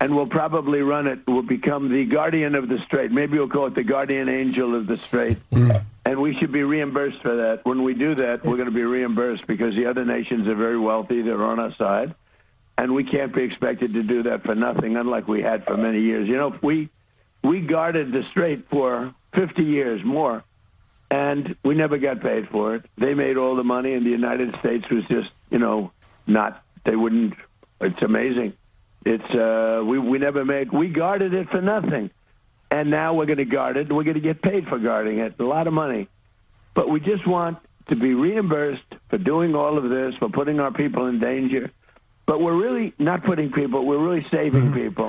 And we'll probably run it. We'll become the guardian of the strait. Maybe we'll call it the guardian angel of the strait. And we should be reimbursed for that. When we do that, we're going to be reimbursed because the other nations are very wealthy. They're on our side. And we can't be expected to do that for nothing, unlike we had for many years. You know, we guarded the strait for 50 years more, and we never got paid for it. They made all the money, and the United States was just, you know, they wouldn't. It's amazing. It's we never made. We guarded it for nothing, and now we're going to guard it. We're going to get paid for guarding it, a lot of money, but we just want to be reimbursed for doing all of this, for putting our people in danger. But we're really not putting people. We're really saving people.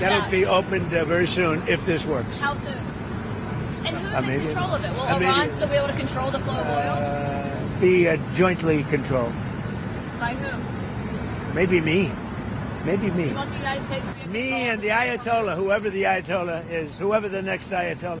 That'll be opened very soon if this works. How soon? And who's in control of it? Will Iran still be able to control the flow of oil? Be jointly controlled. By whom? Maybe me. Maybe me. You want the United States to be in Me control? and the Ayatollah, whoever the Ayatollah is, whoever the next Ayatollah.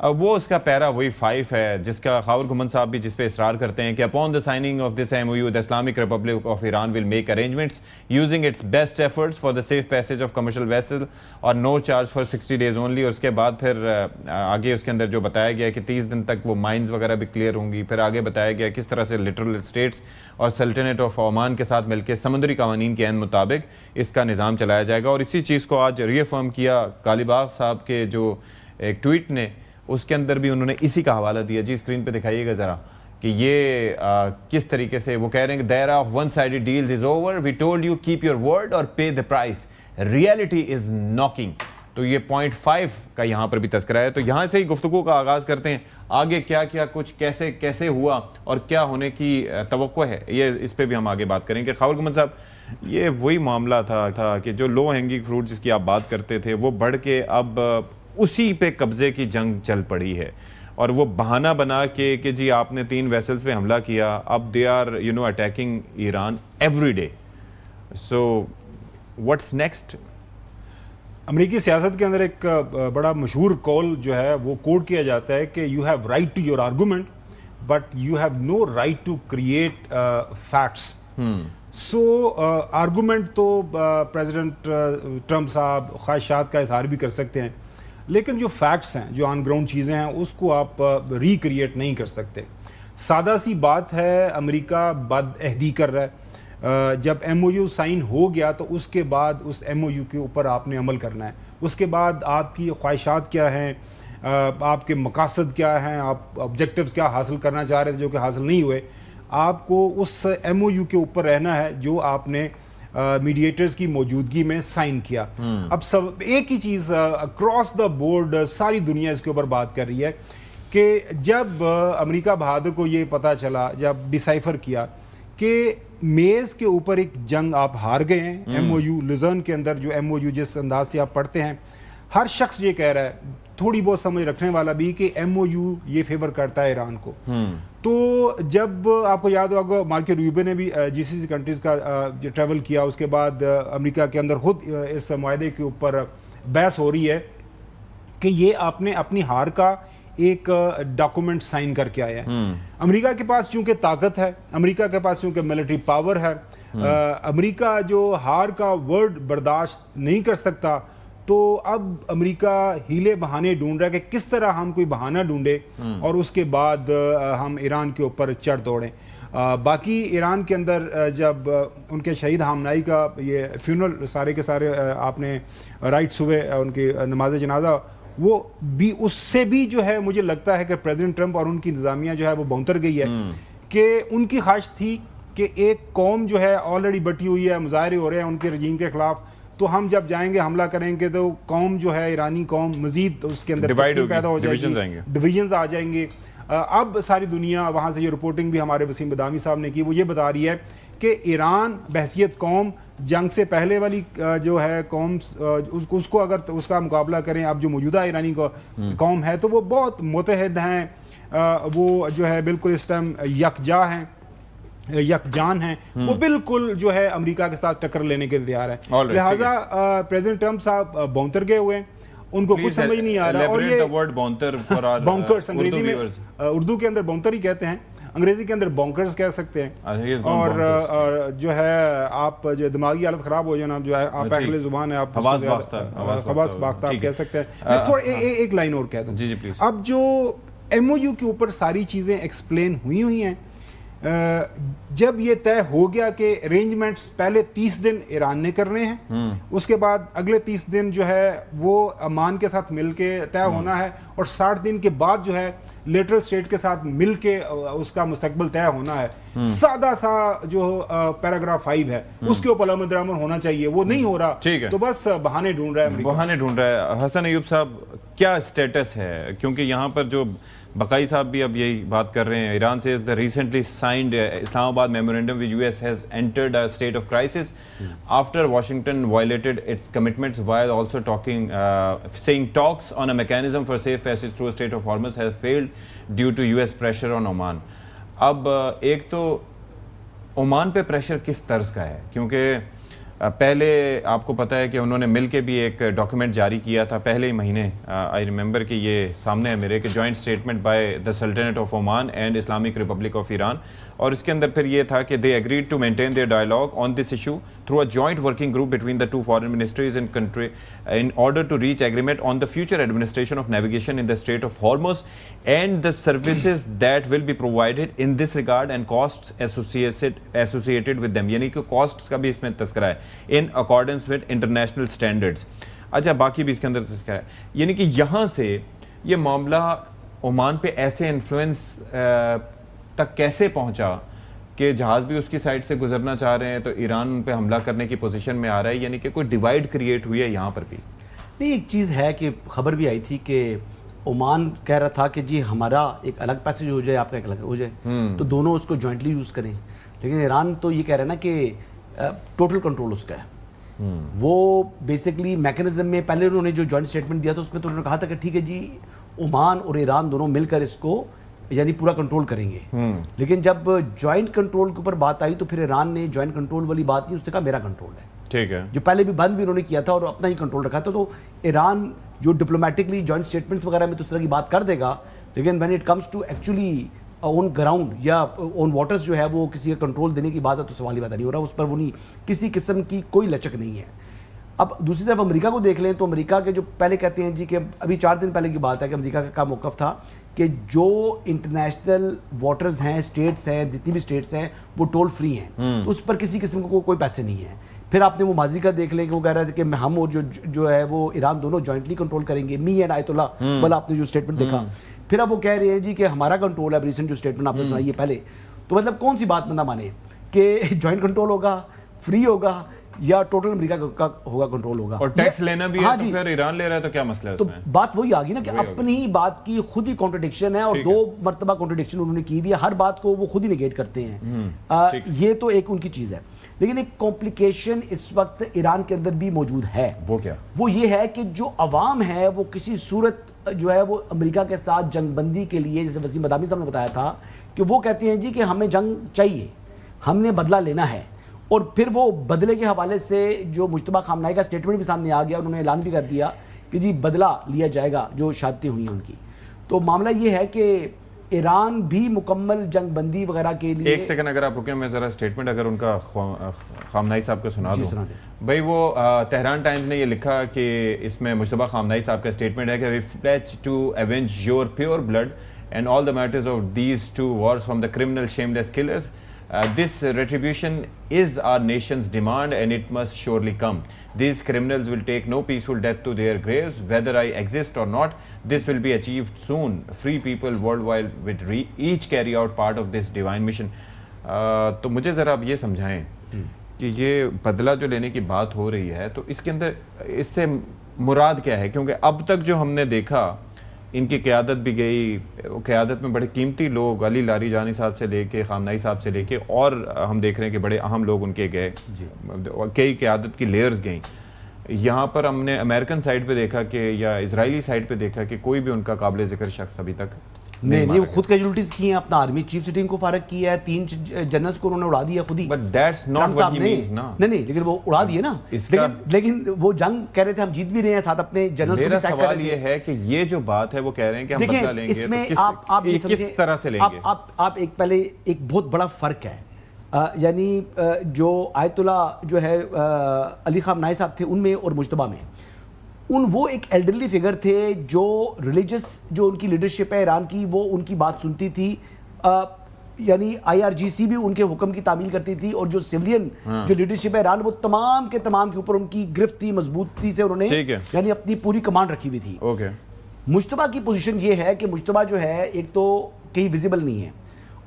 وہ اس کا پیرا وہی 5 ہے جس کا خاور گھمن صاحب بھی جس پہ اصرار کرتے ہیں کہ upon the signing of this MOU the Islamic Republic of Iran will make arrangements using its best efforts for the safe passage of commercial vessel اور no charge for 60 days only. اور اس کے بعد پھر آگے اس کے اندر جو بتایا گیا کہ 30 دن تک وہ مائنز وغیرہ بھی کلیئر ہوں گی. پھر آگے بتایا گیا کس طرح سے لٹرل اسٹیٹس اور سلطنت آف عمان کے ساتھ مل کے سمندری قوانین کے عین مطابق اس کا نظام چلایا جائے گا. اور اسی چیز کو آج ری افرم کیا غالباغ صاحب کے جو ایک ٹویٹ نے, اس کے اندر بھی انہوں نے اسی کا حوالہ دیا. جی اسکرین پہ دکھائیے گا ذرا کہ یہ کس طریقے سے وہ کہہ رہے ہیں کہ the era of one-sided deals is over, we told you keep your word or pay the price, reality is knocking. تو یہ پوائنٹ 5 کا یہاں پر بھی تذکرہ ہے. تو یہاں سے ہی گفتگو کا آغاز کرتے ہیں. آگے کیا کیا کچھ کیسے ہوا اور کیا ہونے کی توقع ہے, یہ اس پہ بھی ہم آگے بات کریں گے. خاور گھمن صاحب, یہ وہی معاملہ تھا کہ جو لو ہینگنگ فروٹ جس کی آپ بات کرتے تھے وہ بڑھ کے اب اسی پہ قبضے کی جنگ چل پڑی ہے, اور وہ بہانہ بنا کے کہ جی آپ نے 3 ویسلز پہ حملہ کیا, اب they are attacking Iran every day. So what's next? امریکی سیاست کے اندر ایک بڑا مشہور کال جو ہے وہ کوٹ کیا جاتا ہے کہ you have right to your argument but you have no right to create facts. So argument تو پریزیڈنٹ ٹرمپ صاحب خواہشات کا اظہار بھی کر سکتے ہیں, لیکن جو فیکٹس ہیں, جو آن گراؤنڈ چیزیں ہیں, اس کو آپ ریکریٹ نہیں کر سکتے. سادہ سی بات ہے, امریکہ بد عہدی کر رہا ہے. جب MOU سائن ہو گیا تو اس کے بعد اس MOU کے اوپر آپ نے عمل کرنا ہے. اس کے بعد آپ کی خواہشات کیا ہیں, آپ کے مقاصد کیا ہیں, آپ آبجیکٹیوز کیا حاصل کرنا چاہ رہے تھے جو کہ حاصل نہیں ہوئے, آپ کو اس MOU کے اوپر رہنا ہے جو آپ نے میڈیٹرز کی موجودگی میں سائن کیا. اب سب ایک ہی چیز اکراس دا بورڈ ساری دنیا اس کے اوپر بات کر رہی ہے کہ جب امریکہ بہادر کو یہ پتہ چلا, جب ڈیسائفر کیا کہ میز کے اوپر ایک جنگ آپ ہار گئے ہیں, MOU لزرن کے اندر جو MOU جس انداز سے آپ پڑھتے ہیں, ہر شخص یہ کہہ رہا ہے, تھوڑی بہت سمجھ رکھنے والا بھی, کہ MOU یہ فیور کرتا ہے ایران کو. تو جب آپ کو یاد ہوگا مارکو روبیو نے بھی GCC کنٹریز کا ٹریول کیا, اس کے بعد امریکہ کے اندر خود اس معاہدے کے اوپر بحث ہو رہی ہے کہ یہ آپ نے اپنی ہار کا ایک ڈاکومنٹ سائن کر کے آیا ہے. امریکہ کے پاس چونکہ طاقت ہے, امریکہ کے پاس چونکہ ملٹری پاور ہے, امریکہ جو ہار کا ورڈ برداشت نہیں کر سکتا, تو اب امریکہ ہیلے بہانے ڈھونڈ رہا ہے کہ کس طرح ہم کوئی بہانہ ڈھونڈے اور اس کے بعد ہم ایران کے اوپر چڑھ دوڑیں. باقی ایران کے اندر جب ان کے شہید ہامنائی کا یہ فیونرل سارے کے سارے آپ نے رائٹس ہوئے, ان کی نماز جنازہ, وہ بھی اس سے بھی جو ہے مجھے لگتا ہے کہ پریزیڈنٹ ٹرمپ اور ان کی انتظامیہ جو ہے وہ بونتر گئی ہے کہ ان کی خواہش تھی کہ ایک قوم جو ہے آلریڈی بٹی ہوئی ہے, مظاہرے ہو رہے ہیں ان کے رجیم کے خلاف, تو ہم جب جائیں گے حملہ کریں گے تو قوم جو ہے ایرانی قوم مزید اس کے اندر پیدا ہو جائے گی, ڈویژنز آ جائیں گے. اب ساری دنیا, وہاں سے یہ رپورٹنگ بھی ہمارے وسیم بدامی صاحب نے کی, وہ یہ بتا رہی ہے کہ ایران بحیثیت قوم جنگ سے پہلے والی جو ہے قوم, اس کو اگر اس کا مقابلہ کریں, اب جو موجودہ ایرانی قوم ہے تو وہ بہت متحد ہیں, وہ جو ہے بالکل اس ٹائم یکجا ہیں, یکجان ہیں, وہ بالکل جو ہے امریکہ کے ساتھ ٹکر لینے کے تیار ہیں. لہٰذا پریزیڈنٹ ٹرمپ صاحب بونتر گئے ہوئے ہیں, ان کو کچھ سمجھ نہیں آ رہا. اور یہ بونکرز انگریزی میں, اردو کے اندر بونتر ہی کہتے ہیں, انگریزی کے اندر بونکرز کہہ سکتے ہیں. اور جو ہے آپ جو دماغی حالت خراب ہو جانا, جو ہے آپ اہل زبان ہے, آپ خواص باختہ آپ کہہ سکتے ہیں. میں تھوڑا ایک لائن اور کہہ دوں. اب جو MOU کے اوپر ساری چیزیں ایکسپلین ہوئی ہیں, جب یہ طے ہو گیا کہ ارینجمنٹس پہلے 30 دن ایران نے کرنے ہیں, اس کے بعد اگلے 30 دن جو ہے وہ عمان کے ساتھ مل کے طے ہونا ہے, اور 60 دن کے بعد جو ہے لیٹرل اسٹیٹ کے ساتھ مل کے اس کا مستقبل طے ہونا ہے. سادہ سا جو پیراگراف 5 ہے اس کے اوپر عمل درآمد ہونا چاہیے, وہ نہیں ہو رہا, تو بس بہانے ڈھونڈ رہا ہے, بہانے ڈھونڈ رہا ہے. حسن ایوب صاحب, کیا اسٹیٹس ہے؟ کیونکہ یہاں پر جو بقائی صاحب بھی اب یہی بات کر رہے ہیں, Iran says the recently signed Islamabad memorandum with US has entered a state of crisis after Washington violated its commitments while also saying talks on a mechanism for safe passage through a Strait of Hormuz has failed due to US pressure on Oman. اب ایک تو Oman پہ pressure کس طرز کا ہے, کیونکہ پہلے آپ کو پتہ ہے کہ انہوں نے مل کے بھی ایک ڈاکیومنٹ جاری کیا تھا پہلے ہی مہینے. آئی ریممبر کہ یہ سامنے ہے میرے کہ joint statement by the sultanate of Oman and Islamic Republic of Iran, اور اس کے اندر پھر یہ تھا کہ they agreed to maintain their dialogue on this issue through a joint working group between the two foreign ministries in country in order to reach agreement on the future administration of navigation in the Strait of Hormuz and the services that will be provided in this regard and costs associated with them. یعنی کہ costs کا بھی اس میں تذکرہ ہے in accordance with international standards. اچھا باقی بھی اس کے اندر تذکرہ ہے, یعنی کہ یہاں سے یہ معاملہ عمان پہ ایسے انفلوئنس تک کیسے پہنچا کہ جہاز بھی اس کی سائڈ سے گزرنا چاہ رہے ہیں تو ایران ان پہ حملہ کرنے کی پوزیشن میں آ رہا ہے, یعنی کہ کوئی ڈیوائیڈ کریٹ ہوئی ہے یہاں پر بھی. نہیں, ایک چیز ہے کہ خبر بھی آئی تھی کہ عمان کہہ رہا تھا کہ جی ہمارا ایک الگ پیسج ہو جائے, آپ کا ایک الگ ہو جائے, تو دونوں اس کو جوائنٹلی یوز کریں, لیکن ایران تو یہ کہہ رہا ہے نا کہ ٹوٹل کنٹرول اس کا ہے. وہ بیسکلی میکنزم میں پہلے انہوں نے جو جوائنٹ اسٹیٹمنٹ دیا تھا اس میں تو انہوں نے کہا تھا کہ ٹھیک ہے جی عمان اور ایران دونوں مل کر اس کو یعنی پورا کنٹرول کریں گے, لیکن جب جوائنٹ کنٹرول کے اوپر بات آئی تو پھر ایران نے جوائنٹ کنٹرول والی بات نہیں, اس نے کہا میرا کنٹرول ہے. ٹھیک ہے, جو پہلے بھی بند بھی انہوں نے کیا تھا اور اپنا ہی کنٹرول رکھا تھا. تو ایران جو ڈپلومیٹکلی جوائنٹ اسٹیٹمنٹس وغیرہ میں تو اس طرح کی بات کر دے گا, لیکن when it comes to actually on ground یا آن واٹرز جو ہے وہ کسی کا کنٹرول دینے کی بات ہے تو سوال ہی پیدا نہیں ہو رہا, اس پر وہ نہیں کسی قسم کی کوئی لچک نہیں ہے. اب دوسری طرف امریکہ کو دیکھ لیں تو امریکہ کے جو پہلے کہتے ہیں جی کہ ابھی 4 دن پہلے کی بات ہے کہ امریکہ کا موقف تھا کہ جو انٹرنیشنل واٹرز ہیں, اسٹیٹس ہیں, جتنی بھی اسٹیٹس ہیں وہ ٹول فری ہیں, تو اس پر کسی قسم کو کوئی پیسے نہیں ہیں. پھر آپ نے وہ ماضی کا دیکھ لیں کہ وہ کہہ رہا تھا کہ ہم اور جو ہے وہ ایران دونوں جوائنٹلی کنٹرول کریں گے, می اینڈ آیت اللہ, بل آپ نے جو اسٹیٹمنٹ دیکھا. پھر اب وہ کہہ رہے ہیں جی کہ ہمارا کنٹرول ہے, ریسنٹ جو اسٹیٹمنٹ آپ نے سنائی ہے پہلے, تو مطلب کون سی بات بندہ مانے کہ جوائنٹ کنٹرول ہوگا, فری ہوگا, یا ٹوٹل امریکہ کا ہوگا کنٹرول ہوگا, اور ٹیکس لینا بھی ہے تو پھر ایران لے رہا ہے تو کیا مسئلہ ہے اس میں؟ تو بات وہی آ گئی نا کہ اپنی ہی بات کی خود ہی کانٹرڈکشن ہے, اور 2 مرتبہ کانٹرڈکشن انہوں نے کی بھی ہے, ہر بات کو وہ خود ہی نیگیٹ کرتے ہیں. یہ تو ایک ان کی چیز ہے, لیکن ایک کمپلیکیشن اس وقت ایران کے اندر بھی موجود ہے. وہ کیا؟ وہ یہ ہے کہ جو عوام ہے وہ کسی صورت جو ہے وہ امریکہ کے ساتھ جنگ بندی کے لیے, جیسے وسیم مدامی صاحب نے بتایا تھا کہ وہ کہتے ہیں جی کہ ہمیں جنگ چاہیے, ہم نے بدلہ لینا ہے, اور پھر وہ بدلے کے حوالے سے جو مجتبیٰ خامنہئی کا اسٹیٹمنٹ بھی سامنے آ گیا, انہوں نے اعلان بھی کر دیا کہ جی بدلہ لیا جائے گا جو شہادتیں ہوئی ہیں ان کی. تو معاملہ یہ ہے کہ ایران بھی مکمل جنگ بندی وغیرہ کے لیے. ایک سیکنڈ اگر آپ رکیں, میں ذرا اسٹیٹمنٹ اگر ان کا خامنہئی صاحب کو سنا دوں. بھائی وہ تہران ٹائمز نے یہ لکھا کہ اس میں مجتبیٰ خامنہئی صاحب کا اسٹیٹمنٹ ہے کہ we pledge to avenge your pure blood and all the matters of these 2 wars from the criminal shameless killers. This retribution is our nation's demand and it must surely come. These criminals will take no peaceful death to their graves, whether I exist or not. This will be achieved soon. Free people worldwide will each carry out part of this divine mission. تو مجھے ذرا آپ یہ سمجھائیں کہ یہ بدلہ جو لینے کی بات ہو رہی ہے تو اس کے اندر اس سے مراد کیا ہے؟ کیونکہ اب تک جو ہم نے دیکھا ان کی قیادت بھی گئی, قیادت میں بڑے قیمتی لوگ علی لاری جانی صاحب سے لے کے خامنہئی صاحب سے لے کے, اور ہم دیکھ رہے ہیں کہ بڑے اہم لوگ ان کے گئے, کئی قیادت کی لیئرز گئیں. یہاں پر ہم نے امریکن سائڈ پہ دیکھا کہ یا اسرائیلی سائڈ پہ دیکھا کہ کوئی بھی ان کا قابل ذکر شخص ابھی تک نہیں, خود کیجولٹیز کی ہیں, اپنا آرمی چیف سٹنگ کو فارغ کیا ہے, 3 جنرلز کو انہوں نے اڑا دیا خود ہی. But that's not what he means نا. نہیں, لیکن وہ اڑا دیے نا, لیکن وہ جنگ کہہ رہے تھے ہم جیت بھی رہے ہیں, ساتھ اپنے جنرلز کو بھی سیک کر رہے ہیں. میرا سوال یہ ہے کہ یہ جو بات ہے وہ کہہ رہے ہیں کہ ہم بدلہ لیں گے, اس میں آپ کس طرح سے لیں گے؟ آپ ایک پہلے ایک بہت بڑا فرق ہے, یعنی جو آیت اللہ جو ہے علی خامنہئی صاحب تھے ان میں اور مجتبیٰ میں, وہ ایک ایلڈرلی فگر تھے جو ریلیجس جو ان کی لیڈرشپ ہے ایران کی, وہ ان کی بات سنتی تھی, یعنی IRGC بھی ان کے حکم کی تعمیل کرتی تھی, اور جو سیولین جو لیڈرشپ ہے ایران وہ تمام کے تمام کے اوپر ان کی گرفت تھی, مضبوطی سے انہوں نے یعنی اپنی پوری کمانڈ رکھی ہوئی تھی. مجتبیٰ کی پوزیشن یہ ہے کہ مجتبیٰ جو ہے ایک تو کہیں ویزیبل نہیں ہے,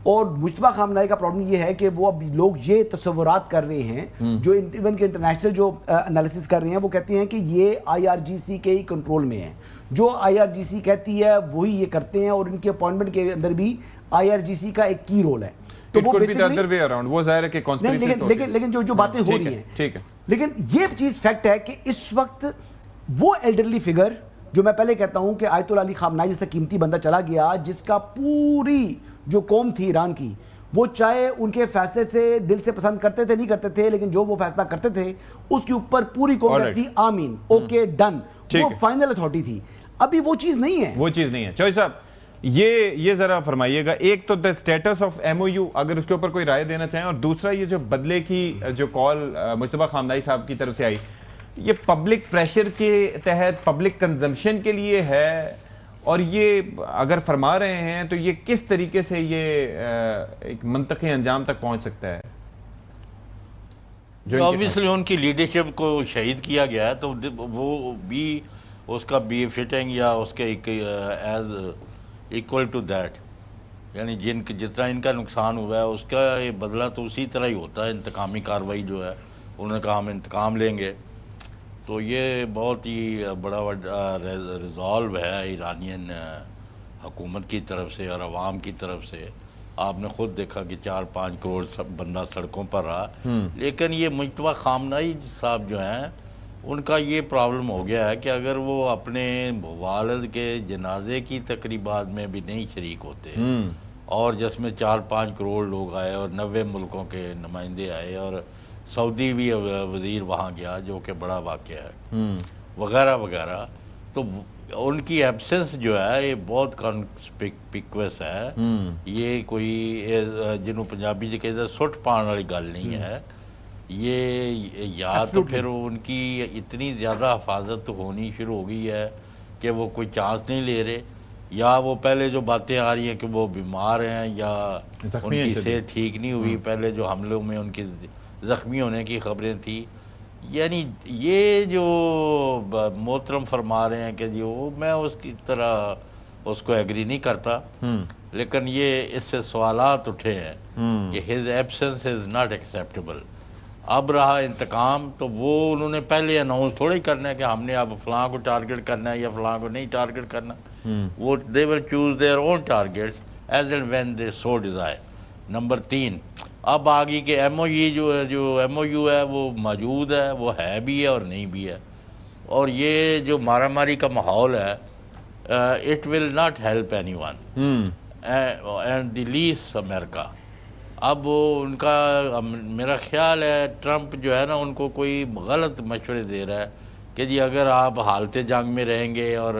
اور مجتبیٰ خامنہئی کا پرابلم یہ ہے کہ وہ اب لوگ یہ تصورات کر رہے ہیں جو ایون کے انٹرنیشنل جو انالیسس کر رہے ہیں, وہ کہتے ہیں کہ یہ IRGC کے ہی کنٹرول میں ہے, جو IRGC کہتی ہے وہی یہ کرتے ہیں, اور ان کے اپوائنٹمنٹ کے اندر بھی IRGC کا ایک کی رول ہے. تو وہ لیکن جو باتیں ہو رہی ہیں, لیکن یہ چیز فیکٹ ہے کہ اس وقت وہ ایلڈرلی فگر جو میں پہلے کہتا ہوں کہ آیت اللہ علی خامنہئی جیسا قیمتی بندہ چلا گیا, جس کا پوری جو قوم تھی ایران کی وہ چاہے ان کے فیصلے سے دل سے پسند کرتے تھے نہیں کرتے تھے, لیکن جو وہ فیصلہ کرتے تھے اس کے اوپر پوری قوم کہتی آمین, اوکے ڈن, وہ فائنل اتھارٹی تھی. ابھی وہ چیز نہیں ہے, وہ چیز نہیں ہے. چوہدری صاحب یہ ذرا فرمائیے گا, ایک تو the status of M O U اگر اس کے اوپر کوئی رائے دینا چاہیں, اور دوسرا یہ جو بدلے کی جو کال مجتبیٰ خامنہئی صاحب کی طرف سے آئی, یہ پبلک پریشر کے تحت پبلک کنزمپشن کے لیے ہے, اور یہ اگر فرما رہے ہیں تو یہ کس طریقے سے یہ ایک منطقی انجام تک پہنچ سکتا ہے؟ آبویسلی ان کی لیڈرشپ کو شہید کیا گیا ہے, تو وہ بھی اس کا بی فٹنگ یا اس کے ایز ایکول ٹو دیٹ, یعنی جتنا ان کا نقصان ہوا ہے اس کا بدلہ تو اسی طرح ہی ہوتا ہے. انتقامی کارروائی جو ہے, انہوں نے کہا ہم انتقام لیں گے, تو یہ بہت ہی بڑا ریزالو ہے ایرانین حکومت کی طرف سے اور عوام کی طرف سے. آپ نے خود دیکھا کہ 4-5 کروڑ بندہ سڑکوں پر رہا, لیکن یہ مجتبیٰ خامنہئی صاحب جو ہیں ان کا یہ پرابلم ہو گیا ہے کہ اگر وہ اپنے والد کے جنازے کی تقریبات میں بھی نہیں شریک ہوتے, اور جس میں 4-5 کروڑ لوگ آئے اور 90 ملکوں کے نمائندے آئے اور سعودی بھی وزیر وہاں گیا جو کہ بڑا واقعہ ہے, وغیرہ وغیرہ, تو ان کی ایبسنس جو ہے یہ بہت کانسپیکوس ہے. یہ کوئی جنہوں پنجابی جو کہتے ہیں سٹ پان والی گل نہیں ہے. یہ یا تو پھر ان کی اتنی زیادہ حفاظت ہونی شروع ہو گئی ہے کہ وہ کوئی چانس نہیں لے رہے, یا وہ پہلے جو باتیں آ رہی ہیں کہ وہ بیمار ہیں یا ان کی صحت ٹھیک نہیں ہوئی, پہلے جو حملوں میں ان کی زخمی ہونے کی خبریں تھیں. یعنی یہ جو محترم فرما رہے ہیں کہ جی وہ میں اس کی طرح اس کو ایگری نہیں کرتا, لیکن یہ اس سے سوالات اٹھے ہیں کہ his absence is not acceptable. اب رہا انتقام, تو وہ انہوں نے پہلے اناؤنس تھوڑا ہی کرنا ہے کہ ہم نے اب فلاں کو ٹارگٹ کرنا ہے یا فلاں کو نہیں ٹارگٹ کرنا. وہ they will choose their own targets as and when they so desire. Number 3, اب آگے کہ ایم او یو ہے وہ موجود ہے, وہ ہے بھی ہے اور نہیں بھی ہے, اور یہ جو مارا ماری کا ماحول ہے it will not help anyone and the least America. اب ان کا میرا خیال ہے ٹرمپ جو ہے نا ان کو کوئی غلط مشورے دے رہا ہے کہ جی اگر آپ حالت جنگ میں رہیں گے اور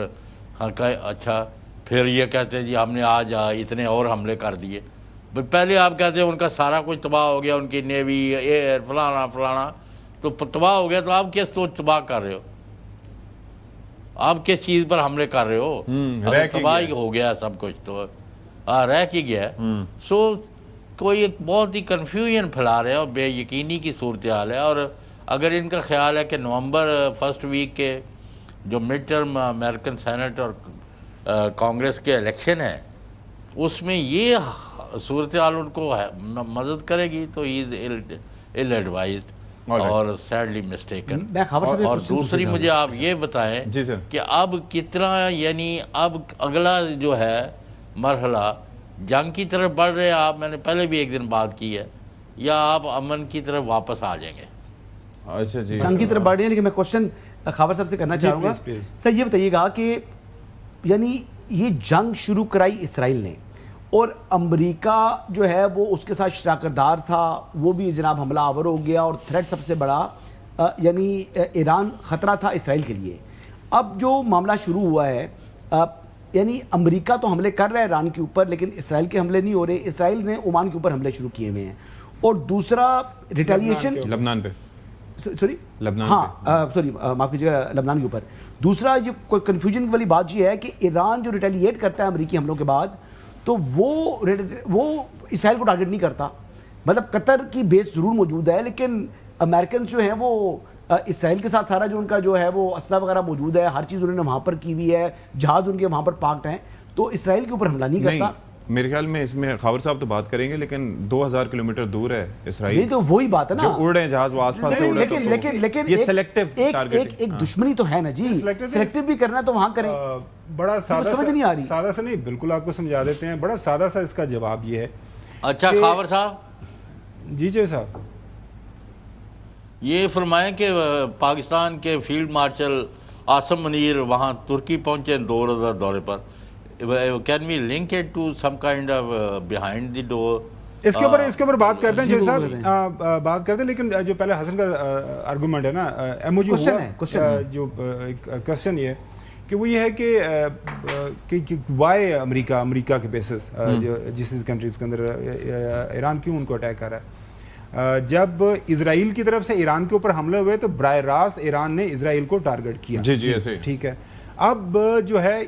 اچھا پھر یہ کہتے ہیں جی ہم نے آج اتنے اور حملے کر دیے. پہلے آپ کہتے ہیں ان کا سارا کچھ تباہ ہو گیا, ان کی نیوی ایئر فلانا تو تباہ ہو گیا, تو آپ کس سوچ تباہ کر رہے ہو, آپ کس چیز پر حملے کر رہے ہو؟ اگر تباہی ہو گیا سب کچھ تو رہ کی گیا. سو کوئی ایک بہت ہی کنفیوژن پھیلا رہے ہیں اور بے یقینی کی صورتحال ہے. اور اگر ان کا خیال ہے کہ نومبر فرسٹ ویک کے جو مڈ ٹرم امریکن سینٹ اور کانگریس کے الیکشن ہیں اس میں یہ صورتحال ان کو مدد کرے گی, تو ہی از ill advised اور سیڈلی مسٹیکن. اور دوسری مجھے آپ یہ بتائیں کہ اب کتنا, یعنی اب اگلا جو ہے مرحلہ جنگ کی طرف بڑھ رہے ہیں آپ, میں نے پہلے بھی ایک دن بات کی ہے, یا آپ امن کی طرف واپس آ جائیں گے؟ اچھا جی, جنگ کی طرف بڑھ رہے ہیں, لیکن میں کوشچن خاور صاحب سے کرنا چاہوں گا. سر یہ بتائیے گا کہ یعنی یہ جنگ شروع کرائی اسرائیل نے, اور امریکہ جو ہے وہ اس کے ساتھ شراکت دار تھا, وہ بھی جناب حملہ آور ہو گیا, اور تھریٹ سب سے بڑا یعنی ایران خطرہ تھا اسرائیل کے لیے. اب جو معاملہ شروع ہوا ہے, یعنی امریکہ تو حملے کر رہا ہے ایران کے اوپر, لیکن اسرائیل کے حملے نہیں ہو رہے. اسرائیل نے عمان کے اوپر حملے شروع کیے ہوئے ہیں, اور دوسرا ریٹیلیشن لبنان پہ, سوری معاف کیجیے گا, لبنان کے اوپر. دوسرا یہ کوئی کنفیوژن والی بات یہ ہے کہ ایران جو ریٹیلیٹ کرتا ہے امریکی حملوں کے بعد, تو وہ اسرائیل کو ٹارگٹ نہیں کرتا. مطلب قطر کی بیس ضرور موجود ہے, لیکن امریکنز جو ہیں وہ اسرائیل کے ساتھ سارا جو ان کا جو ہے وہ اسلحہ وغیرہ موجود ہے, ہر چیز انہوں نے وہاں پر کی ہوئی ہے, جہاز ان کے وہاں پر پارکڈ ہیں, تو اسرائیل کے اوپر حملہ نہیں کرتا. میرے خیال میں اس میں خاور صاحب تو بات کریں گے, لیکن 2000 کلومیٹر دور ہے اسرائیل. نہیں تو وہی بات ہے نا, جو اڑ رہے ہیں جہاز وہ آس پاس سے اڑ رہے ہیں, لیکن یہ سلیکٹیو ایک دشمنی تو ہے نا جی, سلیکٹیو بھی کرنا تو وہاں کریں. بڑا سادہ سمجھ نہیں آ رہی, سادہ سا نہیں, بالکل آپ کو سمجھا دیتے ہیں. بڑا سادہ سا اس کا جواب یہ ہے. اچھا خاور صاحب, جی صاحب, یہ فرمائیں کہ پاکستان کے فیلڈ مارشل عاصم منیر وہاں ترکی پہنچے 2 روزہ دورے پر. Can we link it to some kind of behind the door اس کے اوپر بات کرتے ہیں جو صاحب بات کرتے ہیں، لیکن جو پہلے حسن کا آرگومنٹ ہے نا ایم او جو کوشچن یہ کہ وہ یہ ہے کہ وائی امریکہ کے بیسس جس کنٹریز کے اندر ایران کیوں ان کو اٹیک کر رہا ہے. جب اسرائیل کی طرف سے ایران کے اوپر حملے ہوئے تو براہ راست ایران نے اسرائیل کو ٹارگٹ کیا. جی ایسے ٹھیک ہے. اب جو ہے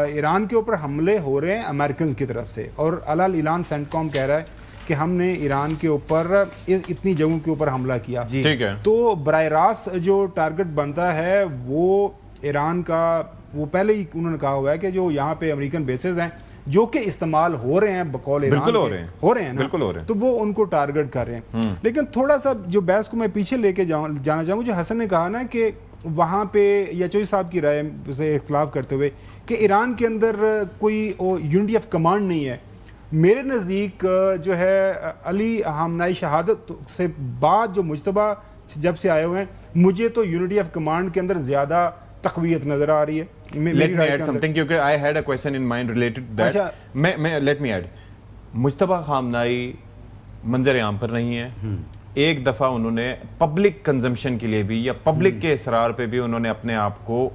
ایران کے اوپر حملے ہو رہے ہیں امریکنز کی طرف سے، اور اعلان سینٹ کام کہہ رہا ہے کہ ہم نے ایران کے اوپر اتنی جگہوں کے اوپر حملہ کیا. ٹھیک ہے. تو براہ راست جو ٹارگٹ بنتا ہے وہ ایران کا، وہ پہلے ہی انہوں نے کہا ہوا ہے کہ جو یہاں پہ امریکن بیسز ہیں جو کہ استعمال ہو رہے ہیں بقول ایران بالکل ہو رہے ہیں بالکل ہو رہے ہیں، تو وہ ان کو ٹارگٹ کر رہے ہیں. لیکن تھوڑا سا جو بحث کو میں پیچھے لے کے جانا چاہوں گا، جو حسن نے کہا نا کہ وہاں پہ یا چوئی صاحب کی رائے سے اختلاف کرتے ہوئے کہ ایران کے اندر کوئی یونٹی آف کمانڈ نہیں ہے. میرے نزدیک جو ہے علی خامنائی شہادت سے بعد جو مجتبیٰ جب سے آئے ہوئے ہیں، مجھے تو یونٹی آف کمانڈ کے اندر زیادہ تقویت نظر آ رہی ہے. Let me add something کیونکہ I had a question in mind related to that. Let me add. Mujtaba خامنائی منظر عام پر نہیں ہے. ایک دفعہ انہوں نے پبلک کنزمپشن کے لیے بھی یا پبلک کے اصرار پہ بھی انہوں نے اپنے آپ کو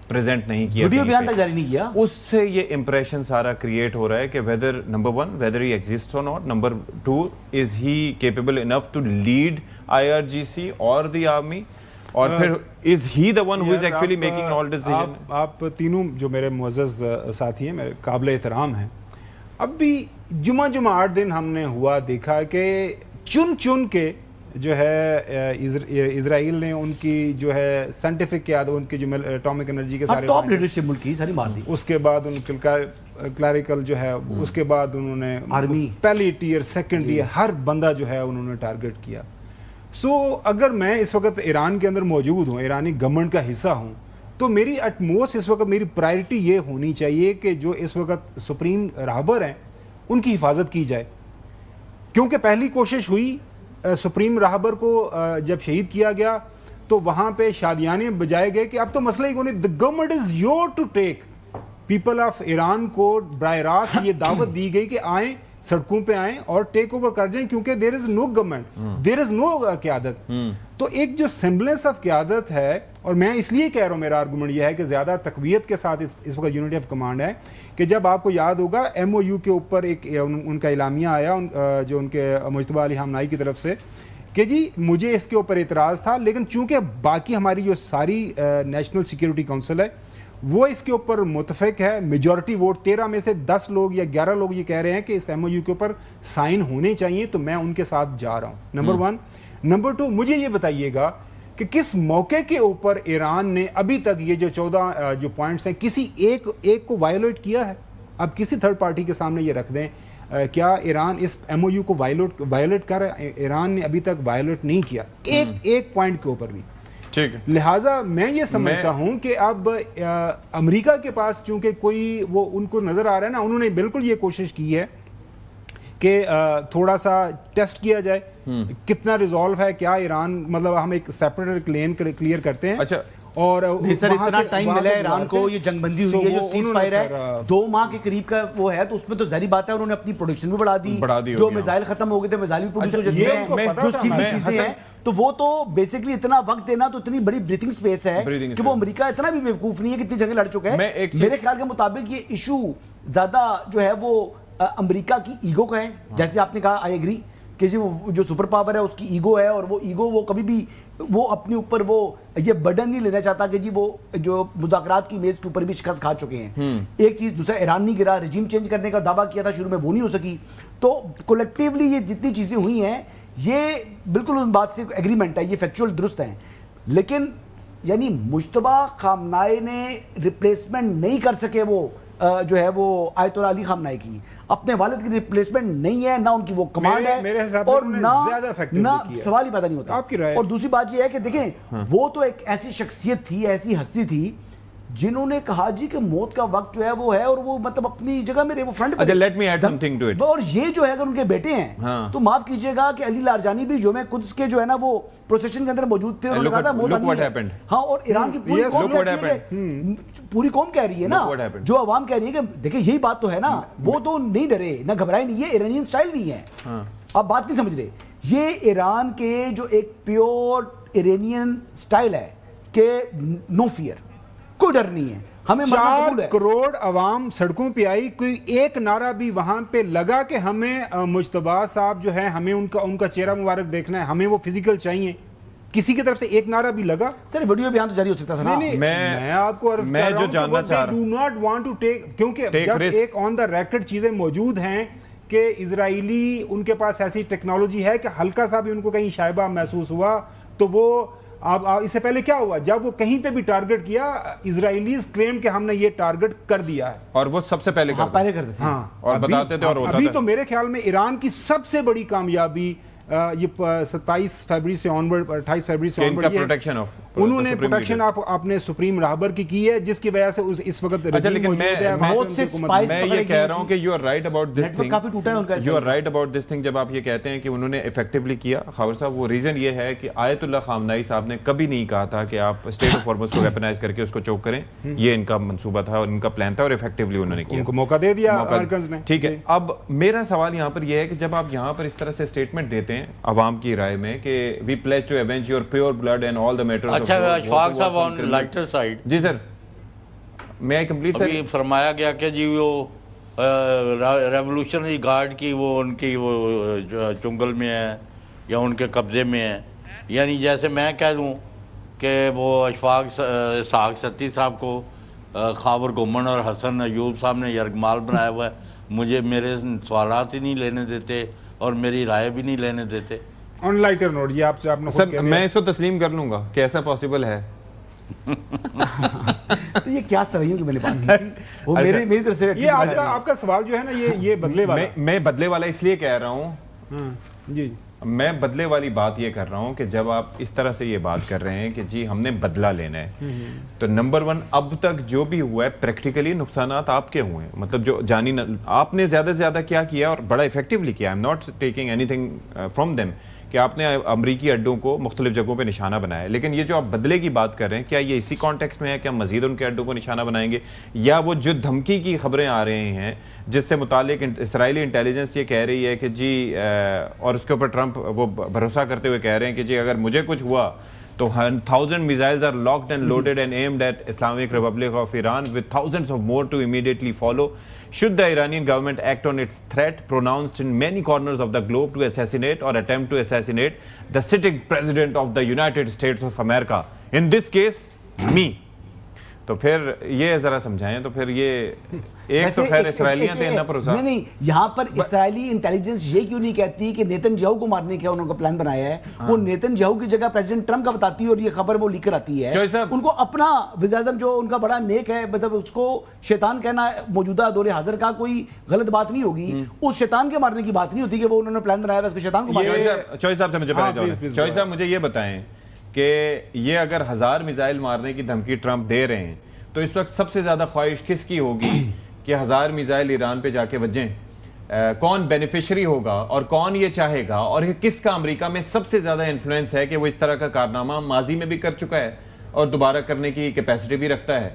پریزنٹ نہیں کیا، ویڈیو بیان تک جاری نہیں کیا. اس سے یہ امپریشن سارا کریٹ ہو رہا ہے کہ whether number one whether he exists or not, number two is he capable enough to lead IRGC or the army, اور پھر is he the one who is actually making all decision. آپ تینوں جو میرے معزز ساتھی ہیں، میرے قابل احترام ہیں، اب بھی جمعہ 8 دن ہم نے ہوا دیکھا کہ چن کے جو ہے اسرائیل نے ان کی جو ہے سائنٹیفک قیادت، ان کی جو اٹامک انرجی کے سارے ٹاپ لیڈرشپ ملک کی ساری مار دی. اس کے بعد ان کلیریکل جو ہے، اس کے بعد انہوں نے آرمی پہلی ٹیئر سیکنڈ ٹیئر ہر بندہ جو ہے انہوں نے ٹارگٹ کیا. سو اگر میں اس وقت ایران کے اندر موجود ہوں، ایرانی گورنمنٹ کا حصہ ہوں، تو میری ایٹ موسٹ اس وقت میری پرائرٹی یہ ہونی چاہیے کہ جو اس وقت سپریم رہبر ہیں ان کی حفاظت کی جائے. کیونکہ پہلی کوشش ہوئی سپریم رہبر کو جب شہید کیا گیا تو وہاں پہ شادیانے بجائے گئے کہ اب تو مسئلہ ہی کوئی نہیں، the government is yours to take. People of Iran کو براہ راست یہ دعوت دی گئی کہ آئیں، سڑکوں پہ آئیں اور ٹیک اوور کر جائیں، کیونکہ دیر از نو گورنمنٹ، دیر از نو قیادت. تو ایک جو سمبلنس آف قیادت ہے، اور میں اس لیے کہہ رہا ہوں، میرا آرگومنٹ یہ ہے کہ زیادہ تقویت کے ساتھ اس وقت یونٹی آف کمانڈ ہے کہ جب آپ کو یاد ہوگا ایم او یو کے اوپر ایک ان کا اعلامیہ آیا جو ان کے مجتبیٰ علی خامنائی کی طرف سے کہ جی مجھے اس کے اوپر اعتراض تھا، لیکن چونکہ باقی ہماری جو ساری نیشنل سیکیورٹی کونسل ہے وہ اس کے اوپر متفق ہے، میجورٹی ووٹ 13 میں سے 10 لوگ یا 11 لوگ یہ کہہ رہے ہیں کہ اس ایم او یو کے اوپر سائن ہونے چاہیے، تو میں ان کے ساتھ جا رہا ہوں. نمبر 1. نمبر 2، مجھے یہ بتائیے گا کہ کس موقع کے اوپر ایران نے ابھی تک یہ جو 14 جو پوائنٹس ہیں کسی ایک کو وائلیٹ کیا ہے؟ اب کسی تھرڈ پارٹی کے سامنے یہ رکھ دیں، کیا ایران اس ایم او یو کو وائلیٹ کر رہا ہے؟ ایران نے ابھی تک وائلیٹ نہیں کیا ایک پوائنٹ کے اوپر بھی. لہٰذا میں یہ سمجھتا ہوں کہ اب امریکہ کے پاس چونکہ کوئی وہ ان کو نظر آ رہا ہے نا، انہوں نے بالکل یہ کوشش کی ہے کہ تھوڑا سا ٹیسٹ کیا جائے کتنا ریزالو ہے، کیا ایران مطلب ہم ایک سیپریٹ لین کلیئر کرتے ہیں. اچھا، اور سر اتنا ٹائم ملا ہے ایران کو، یہ جنگ بندی ہوئی ہے، جو سیز فائر ہے 2 ماہ کے قریب کا وہ ہے، تو اس میں تو ظاہری بات ہے انہوں نے اپنی پروڈکشن بھی بڑھا دی، جو میزائل ختم ہو گئے تھے میزائل بھی پروڈیوس ہو جاتے ہیں، جو اسٹیل کی چیزیں ہیں، تو وہ تو بیسکلی اتنا وقت دینا تو اتنی بڑی بریتھنگ سپیس ہے کہ وہ امریکہ اتنا بھی بیوقوف نہیں ہے کہ اتنی جنگیں لڑ چکا ہے. میرے خیال کے مطابق یہ ایشو زیادہ جو ہے وہ امریکہ کی ایگو کا ہے، جیسے آپ نے کہا آئی ایگری کہ جی وہ جو سپر پاور ہے اس کی ایگو ہے، اور وہ ایگو وہ کبھی بھی وہ اپنے اوپر وہ یہ برڈن نہیں لینا چاہتا کہ جی وہ جو مذاکرات کی میز کے اوپر بھی شکست کھا چکے ہیں. ایک چیز، دوسرا ایران نہیں گرا، رجیم چینج کرنے کا دعویٰ کیا تھا شروع میں وہ نہیں ہو سکی. تو کولیکٹیولی یہ جتنی چیزیں ہوئی ہیں یہ بالکل ان بات سے ایگریمنٹ ہے، یہ فیکچوئل درست ہیں، لیکن یعنی مجتبیٰ خامنائی نے ریپلیسمنٹ نہیں کر سکے وہ جو ہے وہ آیت اللہ علی خامنائی کی، اپنے والد کی ریپلیسمنٹ نہیں ہے، نہ ان کی وہ کمانڈ ہے، اور نہ سوال ہی پیدا نہیں ہوتا. اور دوسری بات یہ ہے کہ دیکھیں وہ تو ایک ایسی شخصیت تھی، ایسی ہستی تھی جنہوں نے کہا جی کہ موت کا وقت جو ہے وہ ہے اور وہ مطلب اپنی جگہ میں رہے, وہ فرنٹ اچھا let me add something to it. اور یہ جو ہے اگر ان کے بیٹے ہیں تو معاف کیجئے گا کہ علی لارجانی بھی جو میں قدس کے جو ہے نا وہ پروسیشن کے اندر موجود تھے, اور انہوں نے کہا تھا موت آنی ہے. ہاں, اور ایران کی پوری قوم کہہ رہی ہے نا, جو عوام کہہ رہی ہے کہ دیکھیں یہی بات تو ہے نا, وہ تو نہیں ڈرے نہ گھبرائے نہیں, یہ ایرانین سٹائل نہیں ہے. آپ بات نہیں سمجھ رہے, یہ ایران کے جو ایک پیور ایرانین سٹائل ہے کہ نو فیئر, کوئی ڈر نہیں ہے, ہمیں 4 کروڑ عوام سڑکوں پہ آئی, کوئی ایک نعرہ بھی وہاں پہ لگا کہ ہمیں مجتبیٰ صاحب جو ہے ہمیں ان کا چہرہ مبارک دیکھنا ہے, ہمیں وہ فزیکل چاہیے, کسی کی طرف سے ایک نعرہ بھی لگا؟ سر ویڈیو بیان تو جاری ہو سکتا تھا نا. میں آپ کو عرض کر رہا ہوں کہ do not want to take, کیونکہ جب ایک آن دا ریکڈ چیزیں موجود ہیں کہ اسرائیلی ان کے پاس ایسی ٹیکنالوجی ہے کہ ہلکا سا بھی ان کو کہیں شائبہ محسوس ہوا تو وہ اس سے پہلے کیا ہوا, جب وہ کہیں پہ بھی ٹارگٹ کیا, اسرائیلیز کلیم کہ ہم نے یہ ٹارگٹ کر دیا ہے, اور وہ سب سے پہلے کرتے تھے. ہاں, اور بتاتے تھے. اور ابھی تو میرے خیال میں ایران کی سب سے بڑی کامیابی یہ 27 فیبری سے آنورڈ 28 فیبری سے آنورڈ انہوں نے پروٹیکشن اپنے سپریم راہبر کی ہے, جس کی وجہ سے اس وقت میں یہ کہہ رہا ہوں کہ you are right about this thing, you are right about this thing. جب آپ یہ کہتے ہیں کہ انہوں نے افیکٹولی کیا خاور صاحب, وہ ریزن یہ ہے کہ آیت اللہ خامنائی صاحب نے کبھی نہیں کہا تھا کہ آپ اسٹیٹ آف ہارمز کو ویپنائز کر کے اس کو چوک کریں, یہ ان کا منصوبہ تھا اور ان کا پلان تھا, اور افیکٹولی انہوں نے کیا, ان کو موقع دے دیا امریکنز نے. ٹھیک ہے, اب میرا سوال یہاں پر یہ ہے کہ جب آپ یہاں پر اس طرح سے اسٹیٹمنٹ دیتے ہیں عوام کی رائے میں کہ we pledge to avenge your pure blood and all the martyrs. اچھا اشفاق صاحب آن لائٹر سائڈ, جی سر میں کمپلیٹ سر, فرمایا گیا کہ جی وہ ریولوشنری گارڈ کی وہ ان کی وہ چنگل میں ہے یا ان کے قبضے میں ہے, یعنی جیسے میں کہہ دوں کہ وہ اشفاق اسحاق ستی صاحب کو خاور گمن اور حسن ایوب صاحب نے یرغمال بنایا ہوا ہے, مجھے میرے سوالات ہی نہیں لینے دیتے اور میری رائے بھی نہیں لینے دیتے. آن لائٹر نوٹ, یہ آپ سے آپ نے سر میں اس کو تسلیم کر لوں گا کہ ایسا پاسبل ہے. تو یہ کیا سرائیوں کی میں نے بات کی تھی, وہ میری طرف سے یہ آپ کا سوال جو ہے نا یہ بدلے والا, میں بدلے والا اس لیے کہہ رہا ہوں, جی میں بدلے والی بات یہ کر رہا ہوں کہ جب آپ اس طرح سے یہ بات کر رہے ہیں کہ جی ہم نے بدلہ لینا ہے, تو نمبر 1 اب تک جو بھی ہوا ہے پریکٹیکلی نقصانات آپ کے ہوئے ہیں, مطلب جو جانی آپ نے زیادہ سے زیادہ کیا کیا اور بڑا افیکٹولی کیا. I am not taking any thing from them کہ آپ نے امریکی اڈوں کو مختلف جگہوں پہ نشانہ بنایا, لیکن یہ جو آپ بدلے کی بات کر رہے ہیں کیا یہ اسی کانٹیکسٹ میں ہے کہ ہم مزید ان کے اڈوں کو نشانہ بنائیں گے, یا وہ جو دھمکی کی خبریں آ رہے ہیں جس سے متعلق اسرائیلی انٹیلیجنس یہ کہہ رہی ہے کہ جی اور اس کے اوپر ٹرمپ وہ بھروسہ کرتے ہوئے کہہ رہے ہیں کہ جی اگر مجھے کچھ ہوا تو 1000 missiles are locked and loaded and aimed at Islamic Republic of Iran with thousands of more to immediately follow. Should the Iranian government act on its threat pronounced in many corners of the globe to assassinate or attempt to assassinate the sitting president of the United States of America, in this case me, تو پھر یہ ذرا سمجھائیں. تو پھر یہ ایک تو خیر اسرائیلیاں تھے نہ بھروسہ, نہیں یہاں پر اسرائیلی انٹیلیجنس یہ کیوں نہیں کہتی کہ نیتن یاہو کو مارنے کا انہوں کا پلان بنایا ہے, وہ نیتن یاہو کی جگہ پریزیڈنٹ ٹرمپ کا بتاتی ہے اور یہ خبر وہ لکھ کر آتی ہے. ان کو اپنا وزیر اعظم جو ان کا بڑا نیک ہے, مطلب اس کو شیطان کہنا موجودہ دور حاضر کا کوئی غلط بات نہیں ہوگی, اس شیطان کے مارنے کی بات نہیں ہوتی کہ وہ انہوں نے پلان بنایا ہے اس کو شیطان کو مارنا. چوہی صاحب سے مجھے چوہی صاحب مجھے یہ بتائیں کہ یہ اگر 1000 میزائل مارنے کی دھمکی ٹرمپ دے رہے ہیں تو اس وقت سب سے زیادہ خواہش کس کی ہوگی کہ 1000 میزائل ایران پہ جا کے بجیں, کون بینیفیشری ہوگا اور کون یہ چاہے گا, اور کس کا امریکہ میں سب سے زیادہ انفلوئنس ہے کہ وہ اس طرح کا کارنامہ ماضی میں بھی کر چکا ہے اور دوبارہ کرنے کی کیپیسٹی بھی رکھتا ہے.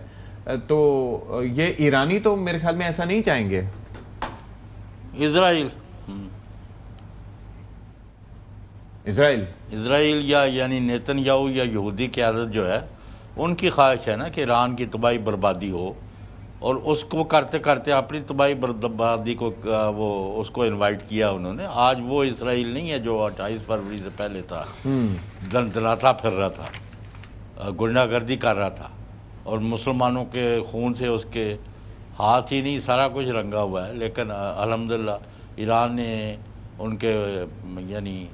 تو یہ ایرانی تو میرے خیال میں ایسا نہیں چاہیں گے. اسرائیل یا یعنی نیتن یاہو یا یہودی قیادت جو ہے ان کی خواہش ہے نا کہ ایران کی تباہی بربادی ہو, اور اس کو کرتے کرتے اپنی تباہی بربادی کو وہ اس کو انوائٹ کیا انہوں نے. آج وہ اسرائیل نہیں ہے جو 28 فروری سے پہلے تھا, دلاتا پھر رہا تھا, گنڈا گردی کر رہا تھا, اور مسلمانوں کے خون سے اس کے ہاتھ ہی نہیں سارا کچھ رنگا ہوا ہے. لیکن الحمدللہ ایران نے ان کے یعنی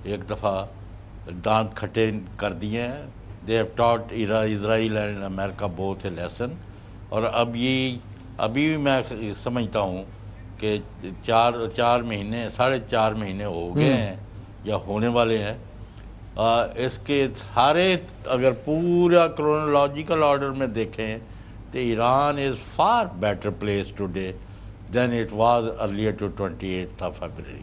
ایک دفعہ دانت کھٹے کر دیے ہیں. They have taught Israel and America both a lesson. اور ابھی میں سمجھتا ہوں کہ 4 مہینے 4.5 مہینے ہو گئے ہیں یا ہونے والے ہیں. اس کے سارے اگر پورا کرونالوجیکل آرڈر میں دیکھیں Iran is far better placed today than it was earlier to 28th of February.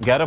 11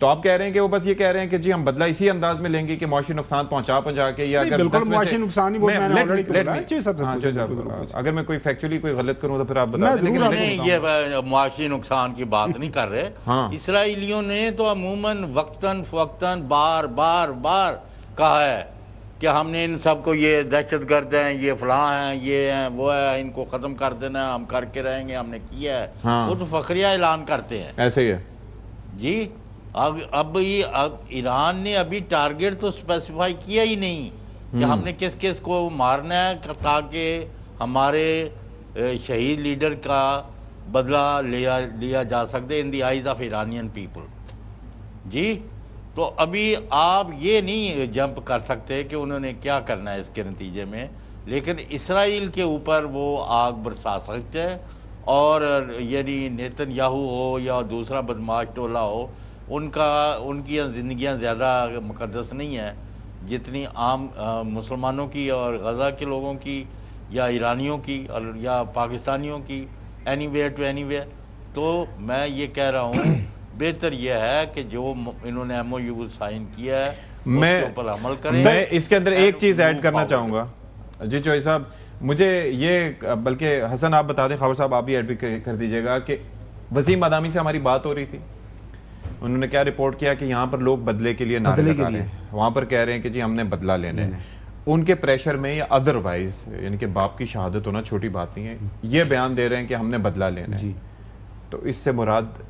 تو آپ کہہ رہے ہیں کہ وہ بس یہ کہہ رہے ہیں کہ جی ہم بدلہ اسی انداز میں لیں گے کہ معاشی نقصان پہنچا کے, یا اگر بالکل معاشی نقصان ہی, وہ میں نے already بولا ہے. اگر میں کوئی فیکچولی کوئی غلط کروں تو پھر آپ بتا دیں. نہیں, یہ معاشی نقصان کی بات نہیں کر رہے. اسرائیلیوں نے تو عموماً وقتاً فوقتاً بار بار بار کہا ہے کہ ہم نے ان سب کو, یہ دہشت گرد ہیں, یہ فلاں ہیں, یہ ہیں, وہ ہے, ان کو ختم کر دینا ہے, ہم کر کے رہیں گے, ہم نے کیا ہے. وہ تو فخریہ اعلان کرتے ہیں. ایسے ہی ہے جی. اب ایران نے ابھی ٹارگیٹ تو اسپیسیفائی کیا ہی نہیں کہ ہم نے کس کس کو مارنا ہے تاکہ ہمارے شہید لیڈر کا بدلہ لیا جا سکتے in the eyes of Iranian people. جی. تو ابھی آپ یہ نہیں جمپ کر سکتے کہ انہوں نے کیا کرنا ہے اس کے نتیجے میں, لیکن اسرائیل کے اوپر وہ آگ برسا سکتے ہیں. اور یعنی نیتن یاہو ہو یا دوسرا بدماش ٹولہ ہو, ان کی زندگیاں زیادہ مقدس نہیں ہیں جتنی عام مسلمانوں کی اور غزہ کے لوگوں کی یا ایرانیوں کی اور یا پاکستانیوں کی, anywhere to anywhere. تو میں یہ کہہ رہا ہوں بہتر یہ ہے کہ جو انہوں نے ایم او یو سائن کیا ہے اس کے اوپر عمل کریں. میں اس کے اندر ایک چیز ایڈ کرنا چاہوں گا. جی چوہی صاحب, مجھے یہ, بلکہ حسن آپ بتا دیں, خاور صاحب آپ بھی ایڈ بھی کر دیجیے گا, کہ وسیم مدامی سے ہماری بات ہو رہی تھی, انہوں نے کیا رپورٹ کیا کہ یہاں پر لوگ بدلے کے لیے نعرے لگا رہے ہیں, وہاں پر کہہ رہے ہیں کہ جی ہم نے بدلہ لینا ہے. ان کے پریشر میں یا ادروائز, یعنی کہ باپ کی شہادت ہونا چھوٹی بات نہیں ہے, یہ بیان دے رہے ہیں کہ ہم نے بدلہ لینا ہے. تو اس سے مراد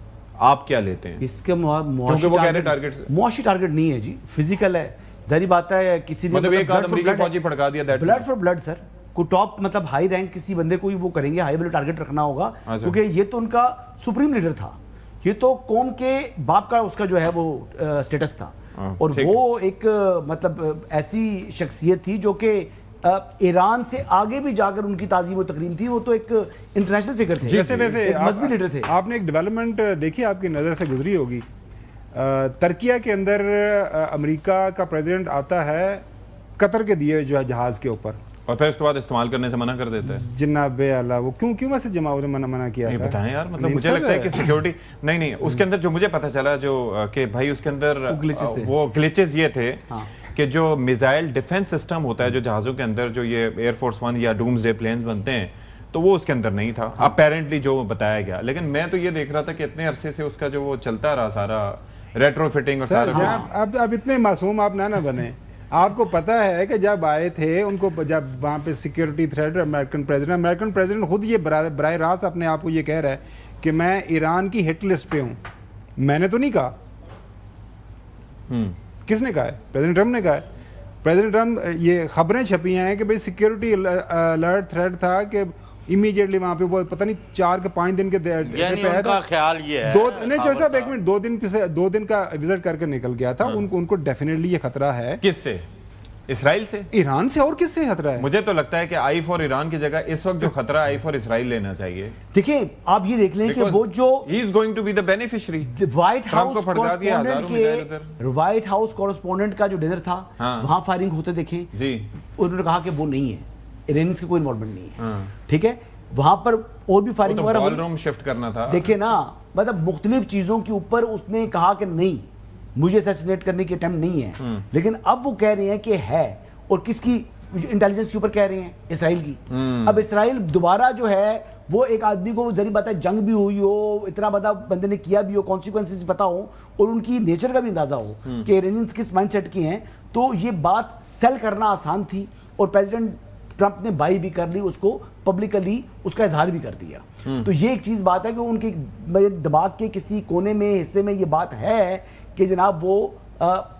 آپ کیا لیتے ہیں؟ اس کے معاشی ٹارگٹ نہیں ہے جی, فزیکل ہے. ظاہری بات ہے کسی نے مطلب ایک امریکی فوجی پھڑکا دیا, بلڈ فار بلڈ سر, کو ٹاپ مطلب ہائی رینک کسی بندے کو وہ کریں گے, ہائی ویلیو ٹارگٹ رکھنا ہوگا, کیونکہ یہ تو ان کا سپریم لیڈر تھا, یہ تو قوم کے باپ کا اس کا جو ہے وہ سٹیٹس تھا, اور وہ ایک مطلب ایسی شخصیت تھی جو کہ ایران سے آگے بھی جا کر ان کی تعظیم و تکریم تھی. وہ تو ایک انٹرنیشنل فگر تھے, جیسے مذہبی لیڈر تھے. آپ نے ایک ڈیولپمنٹ دیکھی, آپ کی نظر سے گزری ہوگی, ترکیہ کے اندر امریکہ کا پریزیڈنٹ آتا ہے قطر کے دیے جو ہے جہاز کے اوپر, اور پھر اس کے بعد استعمال کرنے سے منع کر دیتا ہے. جناب اعلیٰ, وہ کیوں ویسے جماعت نے منع کیا تھا؟ بتائیں یار, مطلب مجھے لگتا ہے کہ سیکیورٹی نہیں, اس کے اندر جو مجھے پتہ چلا جو کہ بھائی اس کے اندر وہ گلیچز یہ تھے کہ جو میزائل ڈیفنس سسٹم ہوتا ہے جو جہازوں کے اندر, جو یہ ایئر فورس ون یا ڈومز ڈے پلینز بنتے ہیں, تو وہ اس کے اندر نہیں تھا اپیرنٹلی جو بتایا گیا. لیکن میں تو یہ دیکھ رہا تھا کہ اتنے عرصے سے اس کا جو وہ چلتا رہا سارا ریٹرو فٹنگ اور سارا. اب اتنے معصوم آپ نہ بنے. آپ کو پتہ ہے کہ جب آئے تھے ان کو, جب وہاں پہ سیکیورٹی تھریٹ, امریکن پریزیڈنٹ خود یہ براہ راست اپنے آپ کو یہ کہہ رہا ہے کہ میں ایران کی ہٹ لسٹ پہ ہوں. میں نے تو نہیں کہا. کس نے کہا ہے؟ پریزیڈنٹ ٹرمپ نے کہا ہے. پریزیڈنٹ ٹرمپ, یہ خبریں چھپی ہیں کہ بھئی سیکیورٹی الرٹ تھریٹ تھا کہ امیڈیٹلی وہاں پہ وہ پتہ نہیں 4 کے 5 دن کے یعنی ان کا خیال یہ ہے, نہیں جو صاحب ایک منٹ, 2 دن کا وزٹ کر کے نکل گیا تھا. ان کو ڈیفینیٹلی یہ خطرہ ہے. کس سے؟ اسرائیل سے؟ ایران سے. اور کس سے خطرہ ہے؟ مجھے تو لگتا ہے کہ آئی فار ایران کی جگہ اس وقت جو خطرہ آئی فار اسرائیل لینا چاہیے. دیکھیں آپ یہ دیکھ لیں کہ وہ جو he is going to be the beneficiary, White House correspondent کا جو ڈنر تھا وہاں فائرنگ ہوتے دیکھیں, انہوں نے کہا کہ وہ نہیں ہے, ایرانیز کی کوئی انوالومنٹ نہیں ہے. ٹھیک ہے, وہاں پر اور بھی فائرنگ وغیرہ, بال روم شفٹ کرنا تھا. دیکھیں نا, مطلب مختلف چیزوں کے اوپر اس نے کہا کہ نہیں, مجھے اسیسینیٹ کرنے کی اٹیمپٹ نہیں ہے. لیکن اب وہ کہہ رہے ہیں کہ ہے, اور کس کی انٹیلیجنس کے اوپر کہہ رہے ہیں؟ اسرائیل کی. اب اسرائیل دوبارہ جو ہے وہ ایک آدمی کو ذریعہ بات ہے جنگ بھی ہوئی ہو, اتنا بڑا بندے نے کیا بھی ہو, کانسیکوینسز پتا ہو, اور ان کی نیچر کا بھی اندازہ ہو کہ ایرانیز کس مائنڈ سیٹ کی ہیں, تو یہ بات سیل کرنا آسان تھی. اور پریزیڈنٹ ٹرمپ نے بائی بھی کر لی, اس کو پبلکلی اس کا اظہار بھی کر دیا. تو یہ ایک چیز بات ہے کہ ان کے دماغ کے کسی کونے میں حصے میں یہ بات ہے کہ جناب وہ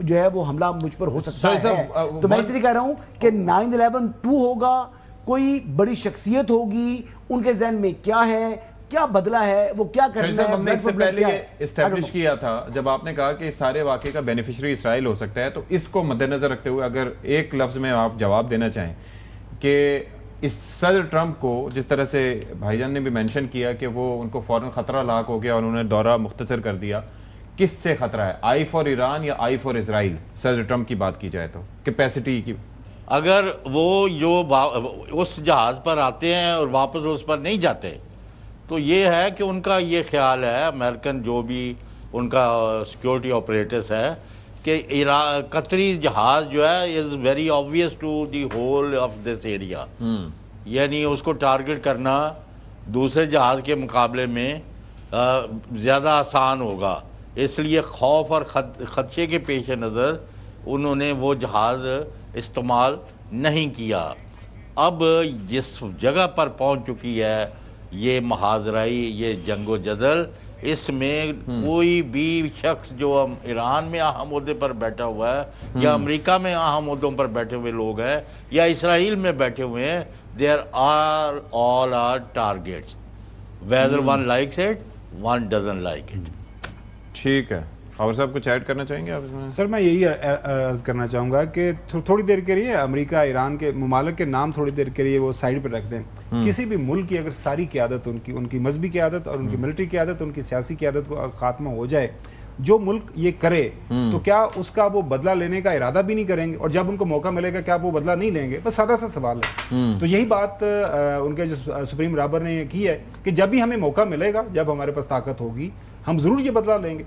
جو ہے وہ حملہ مجھ پر ہو سکتا ہے. تو میں اس لیے کہہ رہا ہوں کہ 9/11 ہوگا, کوئی بڑی شخصیت ہوگی, ان کے ذہن میں کیا ہے, کیا بدلہ ہے, وہ کیا کرنا ہے. ہم نے اس سے پہلے یہ اسٹیبلش کیا تھا جب آپ نے کہا کہ اس سارے واقعے کا بینیفیشری اسرائیل ہو سکتا ہے, تو اس کو مد نظر رکھتے ہوئے اگر ایک لفظ میں آپ جواب دینا چاہیں کہ اس صدر ٹرمپ کو, جس طرح سے بھائی جان نے بھی مینشن کیا کہ وہ ان کو فوراً خطرہ لاحق ہو گیا اور انہوں نے دورہ مختصر کر دیا, کس سے خطرہ ہے؟ آئی فار ایران یا آئی فار اسرائیل؟ صدر ٹرمپ کی بات کی جائے تو کیپیسٹی کی, اگر وہ جو اس جہاز پر آتے ہیں اور واپس اس پر نہیں جاتے, تو یہ ہے کہ ان کا یہ خیال ہے, امریکن جو بھی ان کا سیکورٹی آپریٹرس ہے کہ قطری جہاز جو ہے is very obvious to the whole of this area, یعنی اس کو ٹارگٹ کرنا دوسرے جہاز کے مقابلے میں زیادہ آسان ہوگا، اس لیے خوف اور خدشے کے پیش نظر انہوں نے وہ جہاز استعمال نہیں کیا۔ اب جس جگہ پر پہنچ چکی ہے یہ محاذرائی، یہ جنگ و جدل، اس میں کوئی بھی شخص جو ایران میں اہم عہدے پر بیٹھا ہوا ہے یا امریکہ میں اہم عہدوں پر بیٹھے ہوئے لوگ ہیں یا اسرائیل میں بیٹھے ہوئے ہیں، there are all are targets whether one likes it one doesn't like it۔ ٹھیک ہے، خاور صاحب کچھ ایڈ کرنا چاہیں گے آپ اس میں؟ سر میں یہی عرض کرنا چاہوں گا کہ تھوڑی دیر کے لیے امریکہ ایران کے ممالک کے نام تھوڑی دیر کے لیے وہ سائڈ پہ رکھ دیں۔ کسی بھی ملک کی اگر ساری قیادت ان کی مذہبی قیادت اور ان کی ملٹری قیادت، ان کی سیاسی قیادت کو خاتمہ ہو جائے، جو ملک یہ کرے تو کیا اس کا وہ بدلہ لینے کا ارادہ بھی نہیں کریں گے؟ اور جب ان کو موقع ملے گا کیا وہ بدلہ نہیں لیں گے؟ بس سادہ سا سوال ہے۔ تو یہی بات ان کے جو سپریم رابر نے کی ہے کہ جب بھی ہمیں موقع ملے گا، جب ہمارے پاس طاقت ہوگی، ہم ضرور یہ بدلہ لیں گے۔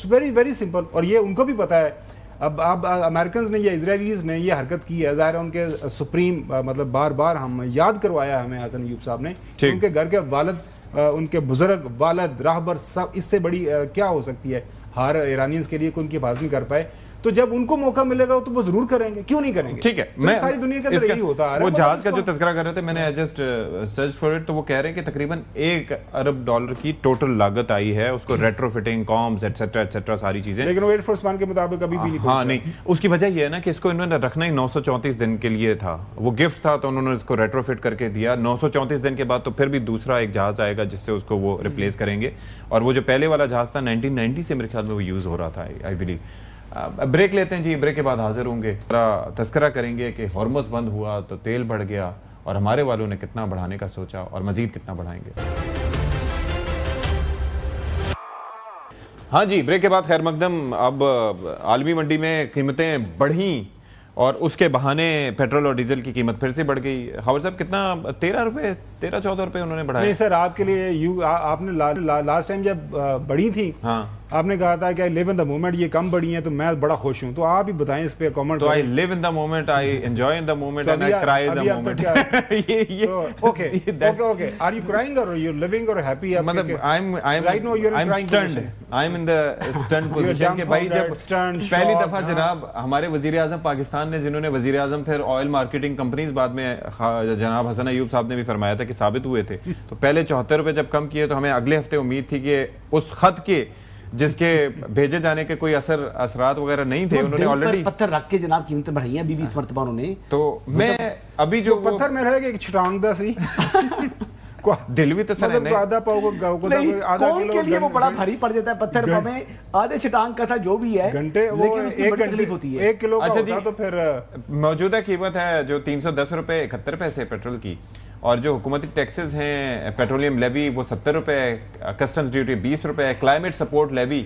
ویری ویری سمپل، اور یہ ان کو بھی پتا ہے۔ اب امریکنز نے یا اسرائیلیز نے یہ حرکت کی ہے، ظاہر ہے ان کے سپریم مطلب بار بار ہم یاد کروایا ہمیں حسن ایوب صاحب نے، ان کے گھر کے والد، ان کے بزرگ والد راہبر، سب اس سے بڑی کیا ہو سکتی ہے ہر ایرانیز کے لیے کہ ان کی حفاظت نہیں کر پائے۔ تو جب ان کو موقع ملے گا تو وہ ضرور کریں گے، کیوں نہیں کریں گے؟ ٹھیک ہے، میں ساری دنیا کے اندر یہی ہوتا آ رہا ہے۔ وہ جہاز کا جو تذکرہ کر رہے تھے، میں نے جسٹ سرچ فار اٹ، تو وہ کہہ رہے ہیں کہ تقریباً $1 ارب کی ٹوٹل لاگت آئی ہے اس کو، retro fitting, comes et cetera et cetera ساری چیزیں، لیکن وہ ایئر فورس ون کے مطابق ابھی بھی نہیں ہاں نہیں۔ اس کی وجہ یہ ہے نا کہ اس کو انہوں نے رکھنا ہی 934 دن کے لیے تھا، وہ گفٹ تھا تو انہوں نے اس کو ریٹرو فٹ کر کے دیا۔ 934 دن کے بعد تو پھر بھی دوسرا ایک جہاز آئے گا جس سے اس کو وہ ریپلیس کریں گے، اور وہ جو پہلے والا جہاز تھا 1990 سے میرے خیال میں وہ یوز ہو رہا تھا، آئی بلیو۔ بریک لیتے ہیں جی، بریک کے بعد حاضر ہوں گے، تذکرہ کریں گے کہ ہارمز بند ہوا تو تیل بڑھ گیا، اور ہمارے والوں نے کتنا بڑھانے کا سوچا اور مزید کتنا بڑھائیں گے۔ ہاں جی، بریک کے بعد خیر مقدم۔ اب عالمی منڈی میں قیمتیں بڑھیں اور اس کے بہانے پیٹرول اور ڈیزل کی قیمت پھر سے بڑھ گئی۔ خاور صاحب کتنا 13-14 روپے انہوں نے بڑھایا؟ نہیں سر، آپ کے لیے آپ نے لاسٹ ٹائم جب بڑھی تھی ہاں آپ نے کہا تھا کہ I live in the moment، یہ کم بڑھی ہیں تو میں بڑا خوش ہوں، تو آپ ہی بتائیں اس پہ کامنٹ۔ تو I live in the moment, I enjoy in the moment and I cry in the moment۔ Okay, are you crying or you're living or happy؟ مطلب I'm in the stunned position کہ بھائی جب پہلی دفعہ جناب ہمارے وزیر اعظم پاکستان نے، جنہوں نے وزیر اعظم پھر آئل مارکیٹنگ کمپنیز بعد میں جناب حسن ایوب صاحب نے بھی فرمایا تھا کہ ثابت ہوئے تھے، تو پہلے 74 روپے جب کم کیے تو ہمیں اگلے ہفتے امید تھی کہ اس خط کے جس کے بھیجے جانے کے کوئی اثرات وغیرہ نہیں تھے، انہوں نے آلریڈی پتھر رکھ کے جناب قیمتیں بڑھائی ہیں 20 مرتبہ انہوں نے۔ تو میں ابھی جو پتھر میں رہے گا ایک چھٹانگ دا سی دل بھی تو سر ہے قوم کے لیے وہ بڑا بھاری پڑ جاتا ہے پتھر، ہمیں آدھے چھٹانگ کا تھا جو بھی ہے، گھنٹے لیکن اس کی بڑی تکلیف ہوتی ہے۔ 1 کلو کا ہوتا تو پھر موجودہ قیمت ہے جو 310 روپے 71 پیسے پیٹرول کی، اور جو حکومتی ٹیکسز ہیں، پیٹرولیم لیوی وہ 70 روپے، کسٹمز ڈیوٹی 20 روپے، کلائمیٹ سپورٹ لیوی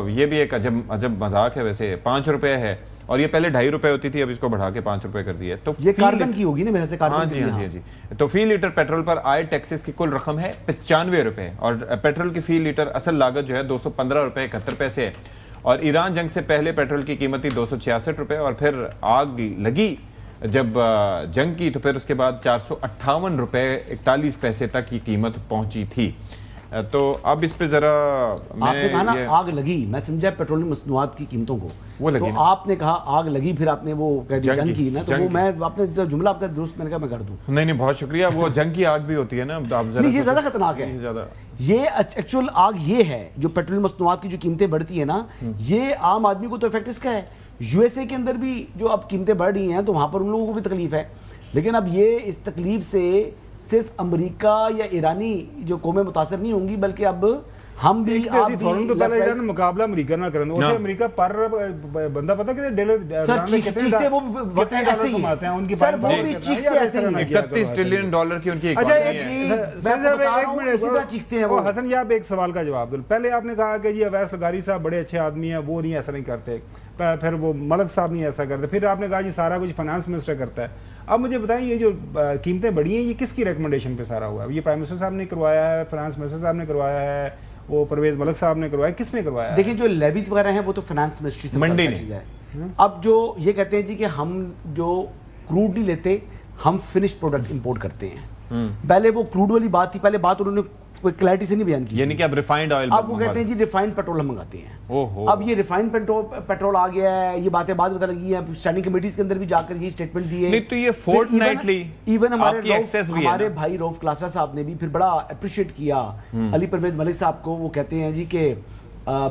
یہ بھی ایک عجب مذاق ہے ویسے، 5 روپے ہے، اور یہ پہلے 2.5 روپے ہوتی تھی، اب اس کو بڑھا کے 5 روپے کر دیا ہے۔ تو یہ کاربن کی ہوگی نا میرے سے، کاربن کی۔ ہاں جی، تو فی لیٹر پیٹرول پر آئے ٹیکسز کی کل رقم ہے 95 روپے، اور پیٹرول کی فی لیٹر اصل لاگت جو ہے 215 روپے 71 پیسے ہے، اور ایران جنگ سے پہلے پیٹرول کی قیمت تھی 266 روپے، اور پھر آگ لگی جب جنگ کی تو پھر اس کے بعد 458 روپے 41 پیسے تک کی قیمت پہنچی تھی۔ تو اب اس پہ ذرا آپ نے کہا نا آگ لگی، میں سمجھا پیٹرولیم مصنوعات کی قیمتوں کو، وہ لگی، تو آپ نے کہا آگ لگی، پھر آپ نے وہ کہہ دیا جنگ کی نا، تو وہ میں آپ نے جملہ آپ کا درست میں نے کہا میں کر دوں۔ نہیں بہت شکریہ، وہ جنگ کی آگ بھی ہوتی ہے نا، نہیں یہ زیادہ خطرناک ہے، یہ ایکچوئل آگ یہ ہے جو پیٹرولیم مصنوعات کی جو قیمتیں بڑھتی ہیں نا، یہ عام آدمی کو تو افیکٹ اس کا ہے۔ یو ایس اے کے اندر بھی جو اب قیمتیں بڑھ رہی ہیں تو وہاں پر ان لوگوں کو بھی تکلیف ہے، لیکن اب یہ اس تکلیف سے صرف امریکہ یا ایرانی جو قومیں متاثر نہیں ہوں گی، بلکہ اب ہم بھی فوراً تو پہلے ایران مقابلہ امریکہ نہ کریں، اسے امریکہ پر بندہ پتہ کہ چیختے وہ ایسے ہی کماتے ہیں ان کی، سر وہ بھی چیختے ایسے ہی، $31 ٹریلین کی ان کی اچھا ایک منٹ چیختے ہیں۔ حسن یہ آپ ایک سوال کا جواب دو، پہلے آپ نے کہا کہ جی اویس لغاری صاحب بڑے اچھے آدمی ہیں، وہ نہیں ایسا نہیں کرتے، پھر وہ ملک صاحب نہیں ایسا کرتے، پھر آپ نے کہا جی سارا کچھ فائنانس منسٹر کرتا ہے۔ اب مجھے بتائیں یہ جو قیمتیں بڑھی ہیں یہ کس کی ریکمنڈیشن پہ سارا ہوا ہے؟ یہ پرائم منسٹر صاحب نے کروایا ہے، فائنانس منسٹر صاحب نے کروایا ہے، وہ پرویز ملک صاحب نے کروایا, کس نے کروایا؟ دیکھیں جو لیویز وغیرہ ہیں وہ تو فائنانس منسٹری سے منڈی چیز ہے. اب جو یہ کہتے ہیں جی کہ ہم جو کروڈ نہیں لیتے, ہم فنش پروڈکٹ امپورٹ کرتے ہیں. پہلے وہ کروڈ والی بات تھی, پہلے بات انہوں نے کوئی کلیئرٹی سے نہیں بیان کی, یعنی کہ اب ریفائنڈ آئل, اب وہ کہتے ہیں جی ریفائنڈ پیٹرول ہم منگاتے ہیں. اب یہ ریفائنڈ پیٹرول آ گیا ہے, یہ باتیں بعد پتہ لگی ہیں, اسٹینڈنگ کمیٹیز کے اندر بھی جا کر یہ اسٹیٹمنٹ دی ہے. نہیں تو یہ فورٹ نائٹلی ایون ہمارے بھائی روف کلاسرا صاحب نے بھی پھر بڑا اپریشیٹ کیا علی پرویز ملک صاحب کو. وہ کہتے ہیں جی کہ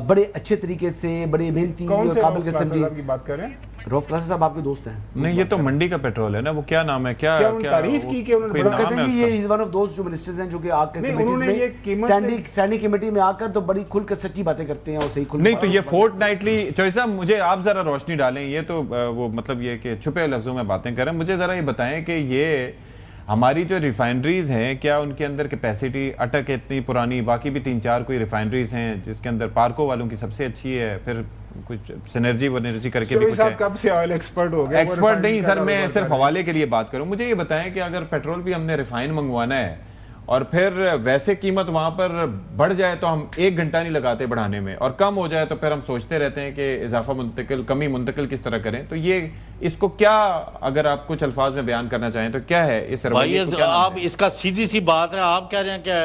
بڑے اچھے طریقے سے, بڑے محنتی اور قابل قسم کی بات کر رہے ہیں. روف کلاسرا صاحب آپ کے دوست ہیں. نہیں یہ تو منڈی کا پیٹرول ہے نا, وہ کیا نام ہے, کیا تعریف کی کہ انہوں نے بڑا کہتے ہیں یہ از ون آف دوز جو منسٹرز ہیں جو کہ آ کر کمیٹیز میں اسٹینڈنگ کمیٹی میں آ کر تو بڑی کھل کر سچی باتیں کرتے ہیں اور صحیح کھل. نہیں تو یہ فورٹ نائٹلی, چوہدری صاحب مجھے آپ ذرا روشنی ڈالیں, یہ تو وہ مطلب یہ کہ چھپے لفظوں میں باتیں کریں, مجھے ذرا یہ بتائیں کہ یہ ہماری جو ریفائنریز ہیں کیا ان کے اندر کیپیسٹی اٹک اتنی پرانی, باقی بھی 3-4 کوئی ریفائنریز ہیں جس کے اندر پارکو والوں کی سب سے اچھی ہے, پھر کچھ سینرجی ونرجی کر کے بھی کچھ ہے. کب سے آئل ایکسپرٹ ہو گیا؟ ایکسپرٹ نہیں سر, میں صرف حوالے کے لیے بات کروں. مجھے یہ بتائیں کہ اگر پیٹرول بھی ہم نے ریفائن منگوانا ہے اور پھر ویسے قیمت وہاں پر بڑھ جائے تو ہم 1 گھنٹہ نہیں لگاتے بڑھانے میں, اور کم ہو جائے تو پھر ہم سوچتے رہتے ہیں کہ اضافہ کمی منتقل کس طرح کریں. تو یہ اس کو کیا, اگر آپ کچھ الفاظ میں بیان کرنا چاہیں تو کیا ہے اس رویے کو؟ آپ اس کا سیدھی سی بات ہے, آپ کہہ رہے ہیں کہ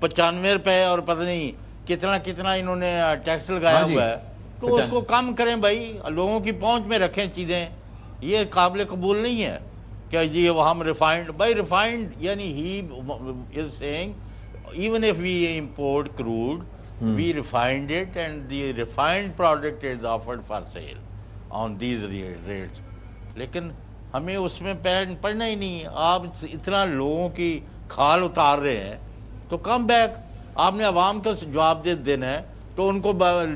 95 روپے اور پتہ نہیں کتنا انہوں نے ٹیکس لگایا ہوا ہے, تو اس کو کم کریں بھائی, لوگوں کی پہنچ میں رکھیں چیزیں. یہ قابل قبول نہیں ہے کہ جی ہم ریفائنڈ, بائی ریفائنڈ یعنی he is seeing even if we import crude we refined it and the refined product is offered for sale on these rates. لیکن ہمیں اس میں پڑھنا ہی نہیں. آپ اتنا لوگوں کی کھال اتار رہے ہیں تو کم بیک, آپ نے عوام کو جواب دینا ہے, تو ان کو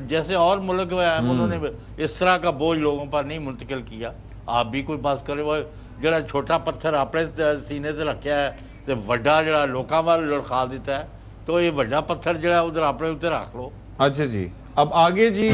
جیسے اور ملک ہیں انہوں نے اس طرح کا بوجھ لوگوں پر نہیں منتقل کیا. آپ بھی کوئی بات کرے, وہ جڑا چھوٹا پتھر اپنے سینے سے رکھا ہے تو وڈا جڑا لوکاں وال لڑکا دیتا ہے, تو یہ وڈا پتھر جڑا ادھر اپنے اتنے رکھ لو. اچھا جی, اب آگے جی